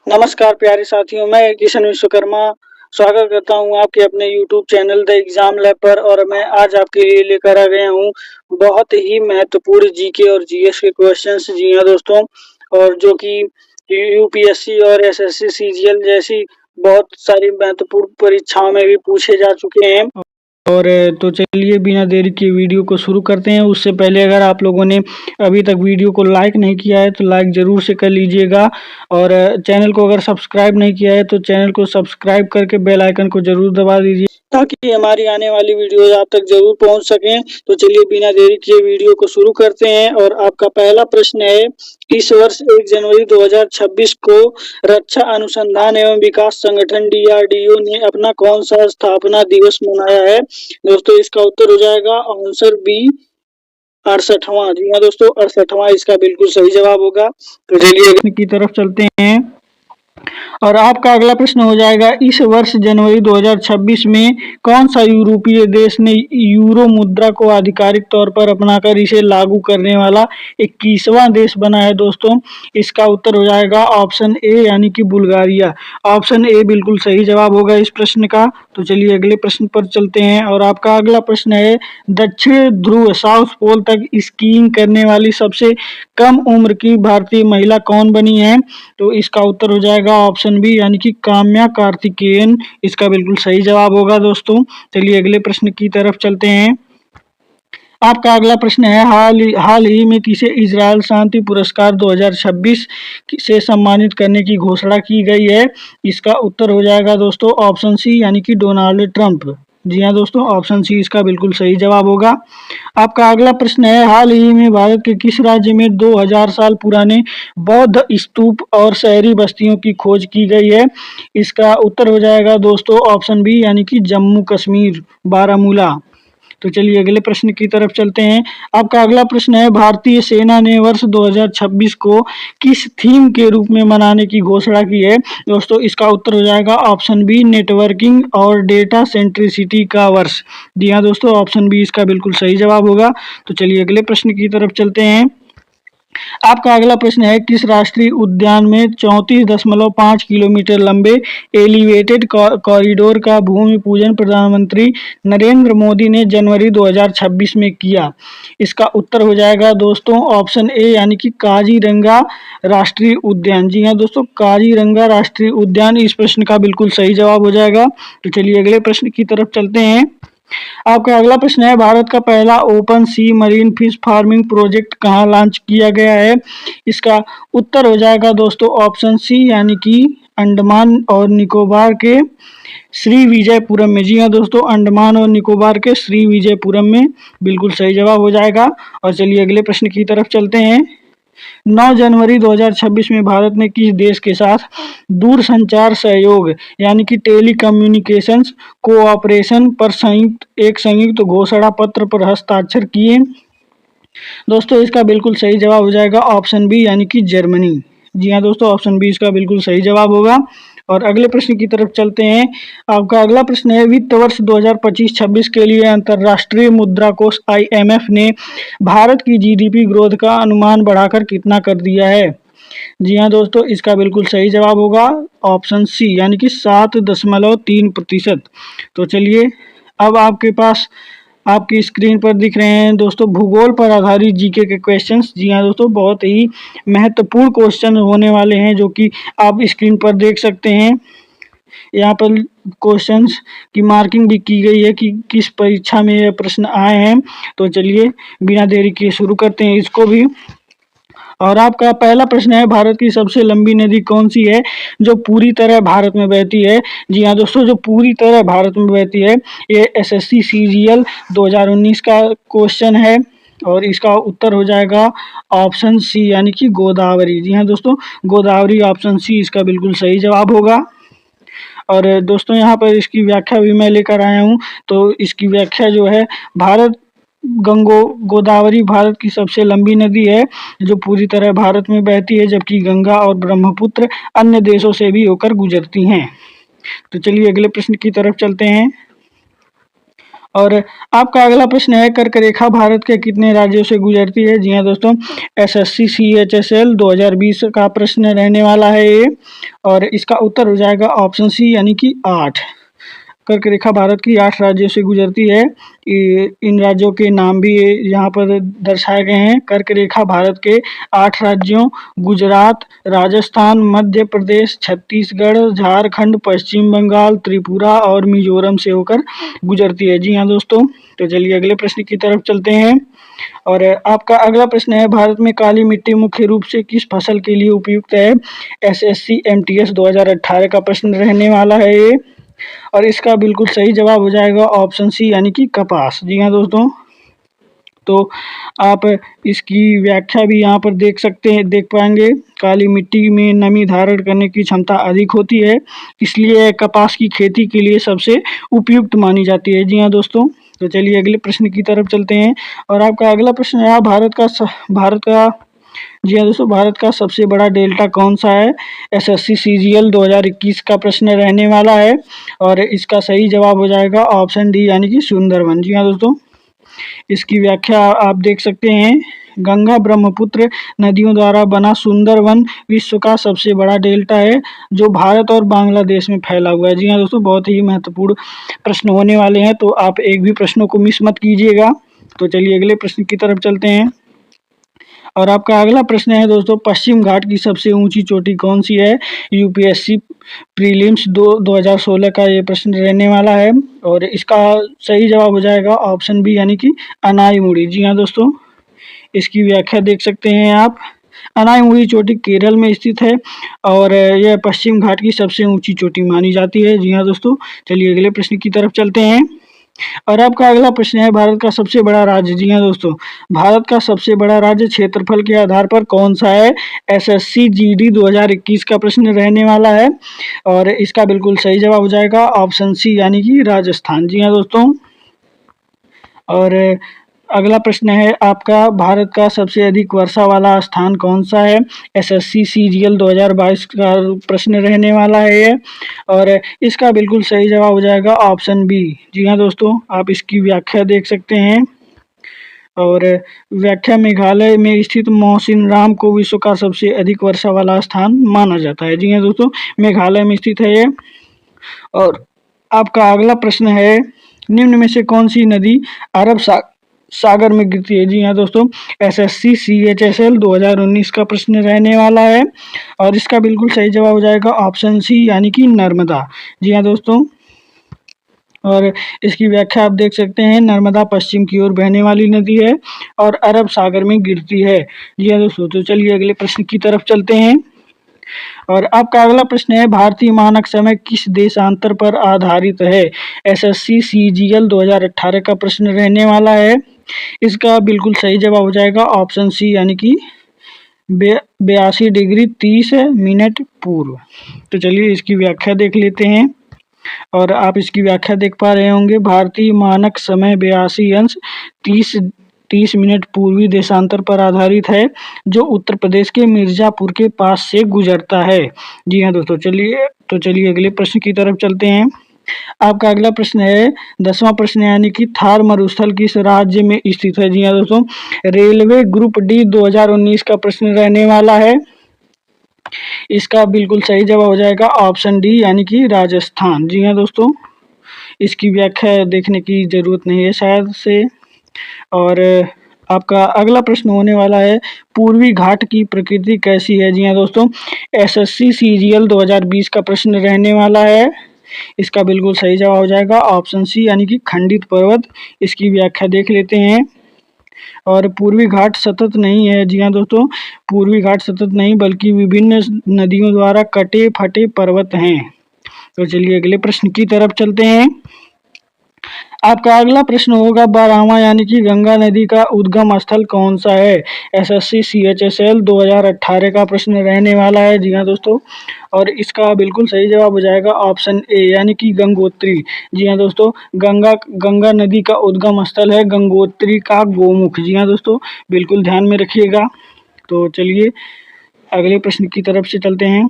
नमस्कार प्यारे साथियों, मैं किशन विश्वकर्मा स्वागत करता हूं आपके अपने YouTube channel the exam lab पर। और मैं आज आपके लिए लेकर आ गया हूं बहुत ही महत्वपूर्ण जीके और जीएस के क्वेश्चंस। जी हां दोस्तों, और जो कि यूपीएससी और एसएससी सीजीएल जैसी बहुत सारी महत्वपूर्ण परीक्षाओं में भी पूछे जा चुके हैं। और तो चलिए बिना देरी के वीडियो को शुरू करते हैं। उससे पहले अगर आप लोगों ने अभी तक वीडियो को लाइक नहीं किया है तो लाइक ज़रूर से कर लीजिएगा, और चैनल को अगर सब्सक्राइब नहीं किया है तो चैनल को सब्सक्राइब करके बेल आइकन को ज़रूर दबा दीजिए ताकि हमारी आने वाली वीडियो आप तक जरूर पहुंच सकें। तो चलिए बिना देरी किए वीडियो को शुरू करते हैं। और आपका पहला प्रश्न है, इस वर्ष 1 जनवरी 2026 को रक्षा अनुसंधान एवं विकास संगठन डीआरडीओ ने अपना कौन सा स्थापना दिवस मनाया है? दोस्तों इसका उत्तर हो जाएगा आंसर बी 68वां। जी हाँ दोस्तों, 68वां इसका बिल्कुल सही जवाब होगा। तो चलिए अगले की तरफ चलते हैं। और आपका अगला प्रश्न हो जाएगा, इस वर्ष जनवरी 2026 में कौन सा यूरोपीय देश ने यूरो मुद्रा को आधिकारिक तौर पर अपनाकर इसे लागू करने वाला 21वां देश बना है? दोस्तों इसका उत्तर हो जाएगा ऑप्शन ए यानी कि बुल्गारिया। ऑप्शन ए बिल्कुल सही जवाब होगा इस प्रश्न का। तो चलिए अगले प्रश्न पर चलते हैं। और आपका अगला प्रश्न है, दक्षिण ध्रुव साउथ पोल तक स्कीइंग करने वाली सबसे कम उम्र की भारतीय महिला कौन बनी है? तो इसका उत्तर हो जाएगा ऑप्शन बी यानी कि काम्या कार्तिकेयन। इसका बिल्कुल सही जवाब होगा दोस्तों। चलिए अगले प्रश्न की तरफ चलते हैं। आपका अगला प्रश्न है, हाल ही में किसे इजरायल शांति पुरस्कार 2026 से सम्मानित करने की घोषणा की गई है? इसका उत्तर हो जाएगा दोस्तों ऑप्शन सी यानी कि डोनाल्ड ट्रंप। जी हाँ दोस्तों, ऑप्शन सी इसका बिल्कुल सही जवाब होगा। आपका अगला प्रश्न है, हाल ही में भारत के किस राज्य में 2000 साल पुराने बौद्ध स्तूप और शहरी बस्तियों की खोज की गई है? इसका उत्तर हो जाएगा दोस्तों ऑप्शन बी यानी कि जम्मू कश्मीर, बारामूला। तो चलिए अगले प्रश्न की तरफ चलते हैं। आपका अगला प्रश्न है, भारतीय सेना ने वर्ष 2026 को किस थीम के रूप में मनाने की घोषणा की है? दोस्तों इसका उत्तर हो जाएगा ऑप्शन बी नेटवर्किंग और डेटा सेंट्रिसिटी का वर्ष। जी हाँ दोस्तों, ऑप्शन बी इसका बिल्कुल सही जवाब होगा। तो चलिए अगले प्रश्न की तरफ चलते हैं। आपका अगला प्रश्न है, किस राष्ट्रीय उद्यान में 34.5 किलोमीटर लंबे एलिवेटेड कॉरिडोर का भूमि पूजन प्रधानमंत्री नरेंद्र मोदी ने जनवरी 2026 में किया? इसका उत्तर हो जाएगा दोस्तों ऑप्शन ए यानी कि काजीरंगा राष्ट्रीय उद्यान। जी हाँ दोस्तों, काजीरंगा राष्ट्रीय उद्यान इस प्रश्न का बिल्कुल सही जवाब हो जाएगा। तो चलिए अगले प्रश्न की तरफ चलते हैं। आपका अगला प्रश्न है, भारत का पहला ओपन सी मरीन फिश फार्मिंग प्रोजेक्ट कहाँ लॉन्च किया गया है? इसका उत्तर हो जाएगा दोस्तों ऑप्शन सी यानी कि अंडमान और निकोबार के श्री विजयपुरम में। जी हाँ दोस्तों, अंडमान और निकोबार के श्री विजयपुरम में बिल्कुल सही जवाब हो जाएगा। और चलिए अगले प्रश्न की तरफ चलते हैं। 9 जनवरी 2026 में भारत ने किस देश के साथ दूरसंचार सहयोग यानी कि टेली कम्युनिकेशंस कोऑपरेशन पर एक संयुक्त घोषणा पत्र पर हस्ताक्षर किए? दोस्तों इसका बिल्कुल सही जवाब हो जाएगा ऑप्शन बी यानी कि जर्मनी। जी हाँ दोस्तों, ऑप्शन बी इसका बिल्कुल सही जवाब होगा। और अगले प्रश्न की तरफ चलते हैं। आपका अगला प्रश्न है, वित्त वर्ष 2025-26 के लिए अंतर्राष्ट्रीय मुद्रा कोष आईएमएफ ने भारत की जीडीपी ग्रोथ का अनुमान बढ़ाकर कितना कर दिया है? जी हाँ दोस्तों, इसका बिल्कुल सही जवाब होगा ऑप्शन सी यानी कि 7.3%। तो चलिए अब आपके पास आपकी स्क्रीन पर दिख रहे हैं दोस्तों भूगोल पर आधारित जीके के क्वेश्चंस। जी हाँ दोस्तों, बहुत ही महत्वपूर्ण क्वेश्चन होने वाले हैं जो कि आप स्क्रीन पर देख सकते हैं। यहाँ पर क्वेश्चंस की मार्किंग भी की गई है कि किस परीक्षा में यह प्रश्न आए हैं। तो चलिए बिना देरी के शुरू करते हैं इसको भी। और आपका पहला प्रश्न है, भारत की सबसे लंबी नदी कौन सी है जो पूरी तरह भारत में बहती है? जी हाँ दोस्तों, जो पूरी तरह भारत में बहती है, ये एसएससी सीजीएल 2019 का क्वेश्चन है। और इसका उत्तर हो जाएगा ऑप्शन सी यानी कि गोदावरी। जी हाँ दोस्तों, गोदावरी ऑप्शन सी इसका बिल्कुल सही जवाब होगा। और दोस्तों यहाँ पर इसकी व्याख्या भी मैं लेकर आया हूँ। तो इसकी व्याख्या जो है, गोदावरी भारत की सबसे लंबी नदी है जो पूरी तरह भारत में बहती है, जबकि गंगा और ब्रह्मपुत्र अन्य देशों से भी होकर गुजरती हैं। तो चलिए अगले प्रश्न की तरफ चलते हैं। और आपका अगला प्रश्न है, कर्क रेखा भारत के कितने राज्यों से गुजरती है? जी हाँ दोस्तों, एसएससी CHSL 2020 का प्रश्न रहने वाला है ये, और इसका उत्तर हो जाएगा ऑप्शन सी यानी कि 8। कर्क रेखा भारत की 8 राज्यों से गुजरती है। इन राज्यों के नाम भी यहाँ पर दर्शाए गए हैं। कर्क रेखा भारत के 8 राज्यों गुजरात, राजस्थान, मध्य प्रदेश, छत्तीसगढ़, झारखंड, पश्चिम बंगाल, त्रिपुरा और मिजोरम से होकर गुजरती है। जी हाँ दोस्तों, तो चलिए अगले प्रश्न की तरफ चलते हैं। और आपका अगला प्रश्न है, भारत में काली मिट्टी मुख्य रूप से किस फसल के लिए उपयुक्त है? SSC MTS 2018 का प्रश्न रहने वाला है ये, और इसका बिल्कुल सही जवाब हो जाएगा ऑप्शन सी यानी कि कपास। जी हाँ दोस्तों, तो आप इसकी व्याख्या भी यहाँ पर देख पाएंगे। काली मिट्टी में नमी धारण करने की क्षमता अधिक होती है, इसलिए कपास की खेती के लिए सबसे उपयुक्त मानी जाती है। जी हाँ दोस्तों, तो चलिए अगले प्रश्न की तरफ चलते हैं। और आपका अगला प्रश्न है, भारत का जी हाँ दोस्तों, भारत का सबसे बड़ा डेल्टा कौन सा है? SSC CGL 2021 का प्रश्न रहने वाला है, और इसका सही जवाब हो जाएगा ऑप्शन डी यानी कि सुंदरवन। जी हाँ दोस्तों, इसकी व्याख्या आप देख सकते हैं। गंगा ब्रह्मपुत्र नदियों द्वारा बना सुंदरवन विश्व का सबसे बड़ा डेल्टा है, जो भारत और बांग्लादेश में फैला हुआ है। जी हाँ दोस्तों, बहुत ही महत्वपूर्ण प्रश्न होने वाले हैं, तो आप एक भी प्रश्नों को मिस मत कीजिएगा। तो चलिए अगले प्रश्न की तरफ चलते हैं। और आपका अगला प्रश्न है दोस्तों, पश्चिम घाट की सबसे ऊंची चोटी कौन सी है? UPSC प्रीलिम्स 2016 का ये प्रश्न रहने वाला है, और इसका सही जवाब हो जाएगा ऑप्शन बी यानी कि अनाईमुड़ी। जी हाँ दोस्तों, इसकी व्याख्या देख सकते हैं आप। अनाईमुड़ी चोटी केरल में स्थित है, और यह पश्चिम घाट की सबसे ऊंची चोटी मानी जाती है। जी हाँ दोस्तों, चलिए अगले प्रश्न की तरफ चलते हैं। और आपका अगला प्रश्न है, भारत का सबसे बड़ा राज्य। जी हाँ दोस्तों, भारत का सबसे बड़ा राज्य क्षेत्रफल के आधार पर कौन सा है? SSC GD 2021 का प्रश्न रहने वाला है, और इसका बिल्कुल सही जवाब हो जाएगा ऑप्शन सी यानी कि राजस्थान। जी हाँ दोस्तों, और अगला प्रश्न है आपका, भारत का सबसे अधिक वर्षा वाला स्थान कौन सा है? SSC CGL 2022 का प्रश्न रहने वाला है ये, और इसका बिल्कुल सही जवाब हो जाएगा ऑप्शन बी। जी हाँ दोस्तों, आप इसकी व्याख्या देख सकते हैं। और व्याख्या, मेघालय में स्थित मौसिनराम को विश्व का सबसे अधिक वर्षा वाला स्थान माना जाता है। जी हाँ दोस्तों, मेघालय में स्थित है ये। और आपका अगला प्रश्न है, निम्न में से कौन सी नदी अरब सागर में गिरती है? जी हाँ दोस्तों, SSC CHSL 2019 का प्रश्न रहने वाला है, और इसका बिल्कुल सही जवाब हो जाएगा ऑप्शन सी यानी कि नर्मदा। जी हाँ दोस्तों, और इसकी व्याख्या आप देख सकते हैं। नर्मदा पश्चिम की ओर बहने वाली नदी है, और अरब सागर में गिरती है। जी हाँ दोस्तों, तो चलिए अगले प्रश्न की तरफ चलते हैं। और आपका अगला प्रश्न है, भारतीय मानक समय किस देशांतर पर आधारित है? SSC CGL 2018 का प्रश्न रहने वाला है, इसका बिल्कुल सही जवाब हो जाएगा ऑप्शन सी यानी कि 82 डिग्री 30 मिनट पूर्व। तो चलिए इसकी व्याख्या देख लेते हैं, और आप इसकी व्याख्या देख पा रहे होंगे। भारतीय मानक समय 82 अंश 30 मिनट पूर्वी देशांतर पर आधारित है, जो उत्तर प्रदेश के मिर्जापुर के पास से गुजरता है। जी हाँ दोस्तों, चलिए अगले प्रश्न की तरफ चलते हैं। आपका अगला प्रश्न है 10वां प्रश्न, यानी कि थार मरुस्थल किस राज्य में स्थित है? जी हाँ दोस्तों, रेलवे ग्रुप डी 2019 का प्रश्न रहने वाला है, इसका बिल्कुल सही जवाब हो जाएगा ऑप्शन डी यानी कि राजस्थान। जी हाँ दोस्तों, इसकी व्याख्या देखने की जरूरत नहीं है शायद से। और आपका अगला प्रश्न होने वाला है, पूर्वी घाट की प्रकृति कैसी है? जी हाँ दोस्तों, SSC CGL 2020 का प्रश्न रहने वाला है, इसका बिल्कुल सही जवाब हो जाएगा ऑप्शन सी यानी कि खंडित पर्वत। इसकी व्याख्या देख लेते हैं। और पूर्वी घाट सतत नहीं है। जी हाँ दोस्तों, पूर्वी घाट सतत नहीं बल्कि विभिन्न नदियों द्वारा कटे फटे पर्वत हैं। तो चलिए अगले प्रश्न की तरफ चलते हैं। आपका अगला प्रश्न होगा, 12वां यानी कि गंगा नदी का उद्गम स्थल कौन सा है? SSC CHSL 2018 का प्रश्न रहने वाला है। जी हाँ दोस्तों, और इसका बिल्कुल सही जवाब हो जाएगा ऑप्शन ए यानी कि गंगोत्री। जी हाँ दोस्तों, गंगा नदी का उद्गम स्थल है गंगोत्री का गोमुख। जी हाँ दोस्तों, बिल्कुल ध्यान में रखिएगा। तो चलिए अगले प्रश्न की तरफ से चलते हैं।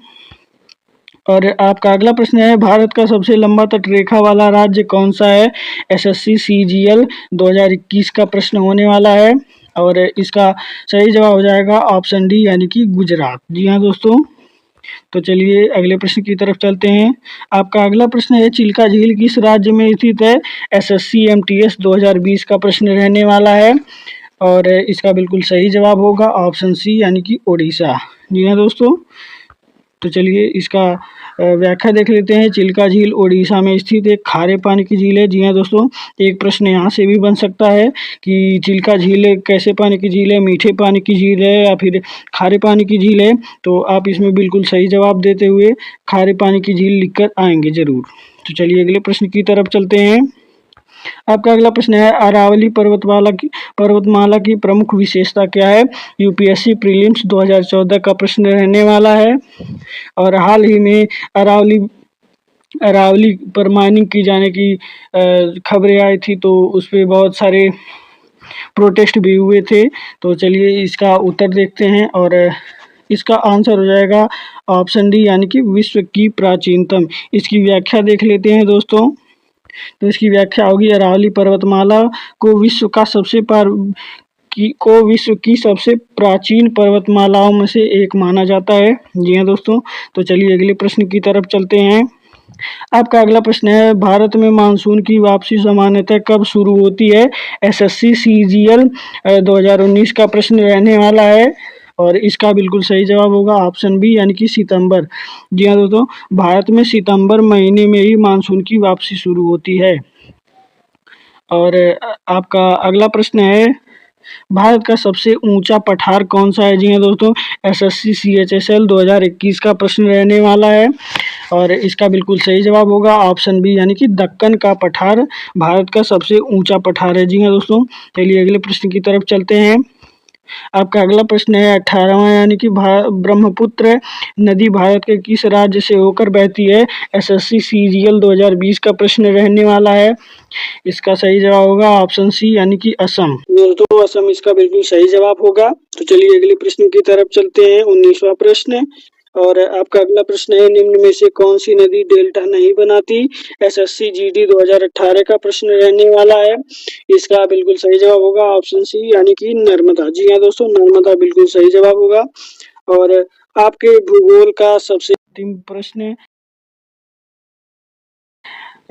और आपका अगला प्रश्न है, भारत का सबसे लंबा तटरेखा वाला राज्य कौन सा है? एसएससी सीजीएल 2021 का प्रश्न होने वाला है और इसका सही जवाब हो जाएगा ऑप्शन डी यानी कि गुजरात। जी हाँ दोस्तों, तो चलिए अगले प्रश्न की तरफ चलते हैं। आपका अगला प्रश्न है, चिल्का झील किस राज्य में स्थित है? एसएससी एमटीएस 2020 का प्रश्न रहने वाला है और इसका बिल्कुल सही जवाब होगा ऑप्शन सी यानी कि ओडिशा। जी हाँ दोस्तों, तो चलिए इसका व्याख्या देख लेते हैं। चिल्का झील ओडिशा में स्थित एक खारे पानी की झील है। जी हाँ दोस्तों, एक प्रश्न यहाँ से भी बन सकता है कि चिल्का झील कैसे पानी की झील है, मीठे पानी की झील है या फिर खारे पानी की झील है। तो आप इसमें बिल्कुल सही जवाब देते हुए खारे पानी की झील लिखकर आएंगे ज़रूर। तो चलिए अगले प्रश्न की तरफ चलते हैं। आपका अगला प्रश्न है, अरावली पर्वतमाला की प्रमुख विशेषता क्या है? यूपीएससी प्रीलिम्स 2014 का प्रश्न रहने वाला है और हाल ही में अरावली पर माइनिंग की जाने की खबरें आई थी, तो उस पर बहुत सारे प्रोटेस्ट भी हुए थे। तो चलिए इसका उत्तर देखते हैं और इसका आंसर हो जाएगा ऑप्शन डी यानी कि विश्व की प्राचीनतम। इसकी व्याख्या देख लेते हैं दोस्तों। तो इसकी व्याख्या होगी, अरावली पर्वतमाला को विश्व की सबसे प्राचीन पर्वतमालाओं में से एक माना जाता है। जी हाँ दोस्तों, तो चलिए अगले प्रश्न की तरफ चलते हैं। आपका अगला प्रश्न है, भारत में मानसून की वापसी सामान्यतः कब शुरू होती है? एसएससी सीजीएल 2019 का प्रश्न रहने वाला है और इसका बिल्कुल सही जवाब होगा ऑप्शन बी यानी कि सितंबर। जी हाँ दोस्तों, भारत में सितंबर महीने में ही मानसून की वापसी शुरू होती है। और आपका अगला प्रश्न है, भारत का सबसे ऊंचा पठार कौन सा है? जी हाँ दोस्तों, एसएससी सीएचएसएल 2021 का प्रश्न रहने वाला है और इसका बिल्कुल सही जवाब होगा ऑप्शन बी यानी कि दक्कन का पठार भारत का सबसे ऊंचा पठार है। जी हाँ दोस्तों, चलिए अगले प्रश्न की तरफ चलते हैं। आपका अगला प्रश्न है, 18वां यानी कि ब्रह्मपुत्र नदी भारत के किस राज्य से होकर बहती है? एसएससी सीजीएल 2020 का प्रश्न रहने वाला है। इसका सही जवाब होगा ऑप्शन सी यानी कि असम। दोस्तों असम इसका बिल्कुल सही जवाब होगा। तो चलिए अगले प्रश्न की तरफ चलते हैं। 19वां प्रश्न और आपका अगला प्रश्न है, निम्न में से कौन सी नदी डेल्टा नहीं बनाती? एसएससी जीडी 2018 का प्रश्न रहने वाला है। इसका बिल्कुल सही जवाब होगा ऑप्शन सी यानी कि नर्मदा। जी हाँ दोस्तों, नर्मदा बिल्कुल सही जवाब होगा। और आपके भूगोल का सबसे अंतिम प्रश्न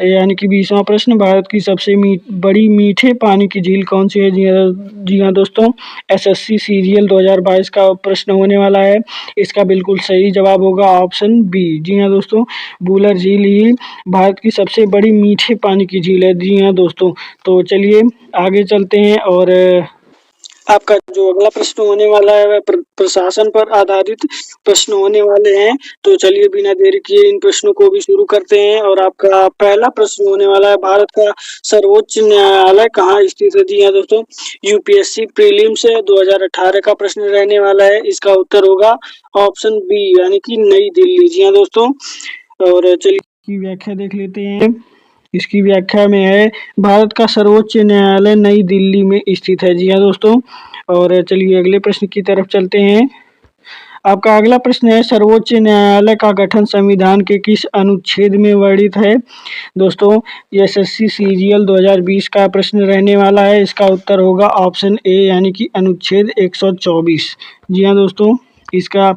यानी कि 20वां प्रश्न, भारत की सबसे बड़ी मीठे पानी की झील कौन सी है? जी हाँ दोस्तों, एसएससी सीजीएल 2022 का प्रश्न होने वाला है। इसका बिल्कुल सही जवाब होगा ऑप्शन बी। जी हाँ दोस्तों, वूलर झील ही भारत की सबसे बड़ी मीठे पानी की झील है। जी हाँ दोस्तों, तो चलिए आगे चलते हैं और आपका जो अगला प्रश्न होने वाला है वह प्रशासन पर आधारित प्रश्न होने वाले हैं। तो चलिए बिना देरी किए इन प्रश्नों को भी शुरू करते हैं और आपका पहला प्रश्न होने वाला है, भारत का सर्वोच्च न्यायालय कहाँ स्थित है? जी हाँ दोस्तों, यूपीएससी प्रीलिम्स 2018 का प्रश्न रहने वाला है। इसका उत्तर होगा ऑप्शन बी यानी कि नई दिल्ली। जी हाँ दोस्तों, और चलिए की व्याख्या देख लेते हैं। इसकी व्याख्या में है, भारत का सर्वोच्च न्यायालय नई दिल्ली में स्थित है। जी हाँ दोस्तों, और चलिए अगले प्रश्न की तरफ चलते हैं। आपका अगला प्रश्न है, सर्वोच्च न्यायालय का गठन संविधान के किस अनुच्छेद में वर्णित है? दोस्तों एसएससी सीजीएल 2020 का प्रश्न रहने वाला है। इसका उत्तर होगा ऑप्शन ए यानी कि अनुच्छेद 124। जी हाँ दोस्तों, इसका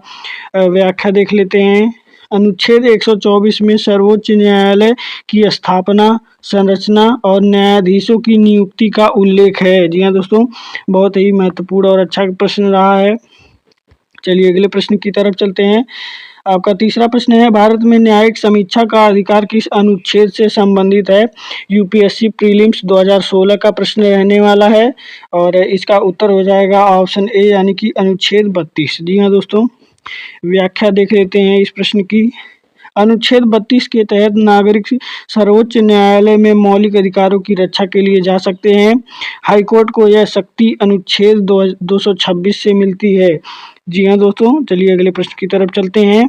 व्याख्या देख लेते हैं। अनुच्छेद 124 में सर्वोच्च न्यायालय की स्थापना, संरचना और न्यायाधीशों की नियुक्ति का उल्लेख है। जी हाँ दोस्तों, बहुत ही महत्वपूर्ण और अच्छा प्रश्न रहा है। चलिए अगले प्रश्न की तरफ चलते हैं। आपका तीसरा प्रश्न है, भारत में न्यायिक समीक्षा का अधिकार किस अनुच्छेद से संबंधित है? यूपीएससी प्रीलिम्स 2016 का प्रश्न रहने वाला है और इसका उत्तर हो जाएगा ऑप्शन ए यानी कि अनुच्छेद 32। जी हाँ दोस्तों, व्याख्या देख लेते हैं इस प्रश्न की। अनुच्छेद 32 के तहत नागरिक सर्वोच्च न्यायालय में मौलिक अधिकारों की रक्षा के लिए जा सकते हैं। हाईकोर्ट को यह शक्ति अनुच्छेद 226 से मिलती है। जी हाँ दोस्तों, चलिए अगले प्रश्न की तरफ चलते हैं।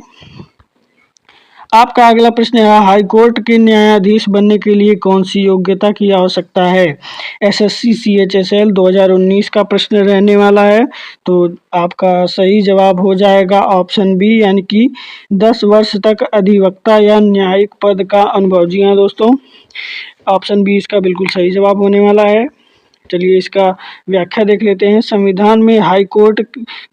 आपका अगला प्रश्न है, हाई कोर्ट के न्यायाधीश बनने के लिए कौन सी योग्यता की आवश्यकता है? एसएससी सीएचएसएल 2019 का प्रश्न रहने वाला है। तो आपका सही जवाब हो जाएगा ऑप्शन बी, यानी कि 10 वर्ष तक अधिवक्ता या न्यायिक पद का अनुभव। जी हाँ दोस्तों, ऑप्शन बी इसका बिल्कुल सही जवाब होने वाला है। चलिए इसका व्याख्या देख लेते हैं। संविधान में हाई कोर्ट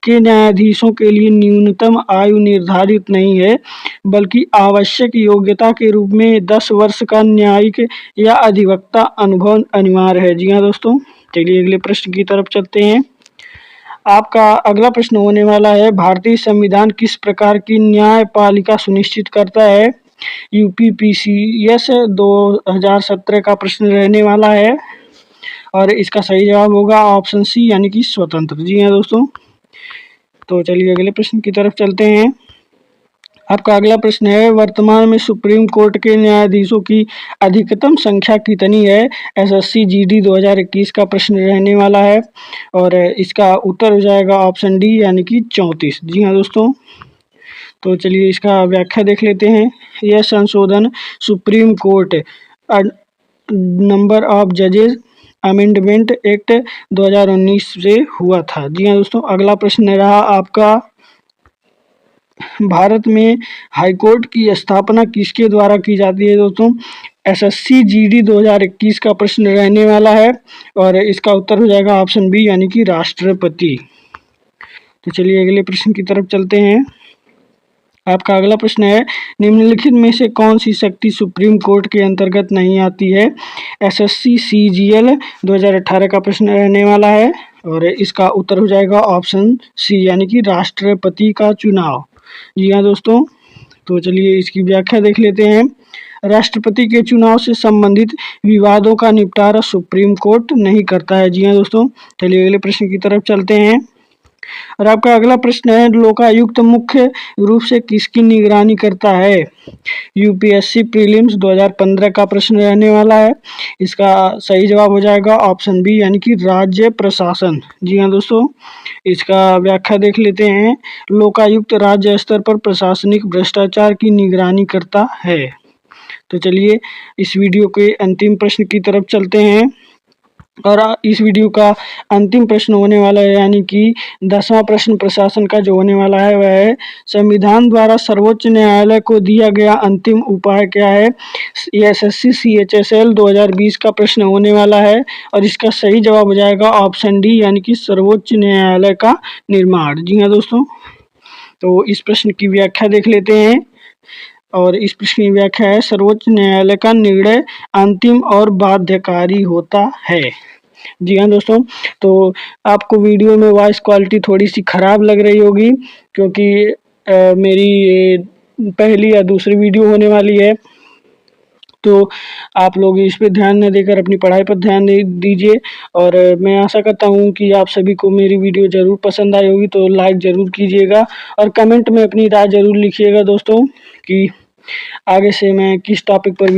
के न्यायाधीशों के लिए न्यूनतम आयु निर्धारित नहीं है, बल्कि आवश्यक योग्यता के रूप में 10 वर्ष का न्यायिक या अधिवक्ता अनुभव अनिवार्य है। जी हाँ दोस्तों, चलिए अगले प्रश्न की तरफ चलते हैं। आपका अगला प्रश्न होने वाला है, भारतीय संविधान किस प्रकार की न्यायपालिका सुनिश्चित करता है? यूपीपीसीएस 2017 का प्रश्न रहने वाला है और इसका सही जवाब होगा ऑप्शन सी, यानी कि स्वतंत्र। जी हाँ दोस्तों, तो चलिए अगले प्रश्न की तरफ चलते हैं। आपका अगला प्रश्न है, वर्तमान में सुप्रीम कोर्ट के न्यायाधीशों की अधिकतम संख्या कितनी है? एसएससी जीडी 2021 का प्रश्न रहने वाला है और इसका उत्तर हो जाएगा ऑप्शन डी, यानी कि 34। जी हाँ दोस्तों, तो चलिए इसका व्याख्या देख लेते हैं। यह संशोधन सुप्रीम कोर्ट नंबर ऑफ जजेस अमेंडमेंट एक्ट 2019 से हुआ था। जी हाँ दोस्तों, अगला प्रश्न रहा आपका, भारत में हाईकोर्ट की स्थापना किसके द्वारा की जाती है? दोस्तों, एसएससी जीडी 2021 का प्रश्न रहने वाला है और इसका उत्तर हो जाएगा ऑप्शन बी, यानी कि राष्ट्रपति। तो चलिए अगले प्रश्न की तरफ चलते हैं। आपका अगला प्रश्न है, निम्नलिखित में से कौन सी शक्ति सुप्रीम कोर्ट के अंतर्गत नहीं आती है? एसएससी सीजीएल 2018 का प्रश्न रहने वाला है और इसका उत्तर हो जाएगा ऑप्शन सी, यानी कि राष्ट्रपति का चुनाव। जी हाँ दोस्तों, तो चलिए इसकी व्याख्या देख लेते हैं। राष्ट्रपति के चुनाव से संबंधित विवादों का निपटारा सुप्रीम कोर्ट नहीं करता है। जी हाँ दोस्तों, चलिए अगले प्रश्न की तरफ चलते हैं। और आपका अगला प्रश्न है, लोकायुक्त मुख्य रूप से किसकी निगरानी करता है? यूपीएससी प्रीलिम्स 2015 का प्रश्न रहने वाला है। इसका सही जवाब हो जाएगा ऑप्शन बी, यानी कि राज्य प्रशासन। जी हाँ दोस्तों, इसका व्याख्या देख लेते हैं। लोकायुक्त राज्य स्तर पर प्रशासनिक भ्रष्टाचार की निगरानी करता है। तो चलिए इस वीडियो के अंतिम प्रश्न की तरफ चलते हैं और इस वीडियो का अंतिम प्रश्न होने वाला है, यानी कि 10वां प्रश्न प्रशासन का जो होने वाला है वह है, संविधान द्वारा सर्वोच्च न्यायालय को दिया गया अंतिम उपाय क्या है? एसएससी सीएचएसएल 2020 का प्रश्न होने वाला है और इसका सही जवाब हो जाएगा ऑप्शन डी, यानी कि सर्वोच्च न्यायालय का निर्माण। जी हाँ दोस्तों, तो इस प्रश्न की व्याख्या देख लेते हैं और इस प्रश्न की व्याख्या है, सर्वोच्च न्यायालय का निर्णय अंतिम और बाध्यकारी होता है। जी हाँ दोस्तों, तो आपको वीडियो में वॉइस क्वालिटी थोड़ी सी ख़राब लग रही होगी क्योंकि मेरी ये पहली या दूसरी वीडियो होने वाली है, तो आप लोग इस पे ध्यान न देकर अपनी पढ़ाई पर ध्यान दीजिए। और मैं आशा करता हूँ कि आप सभी को मेरी वीडियो ज़रूर पसंद आई होगी, तो लाइक ज़रूर कीजिएगा और कमेंट में अपनी राय ज़रूर लिखिएगा दोस्तों कि आगे से मैं किस टॉपिक पर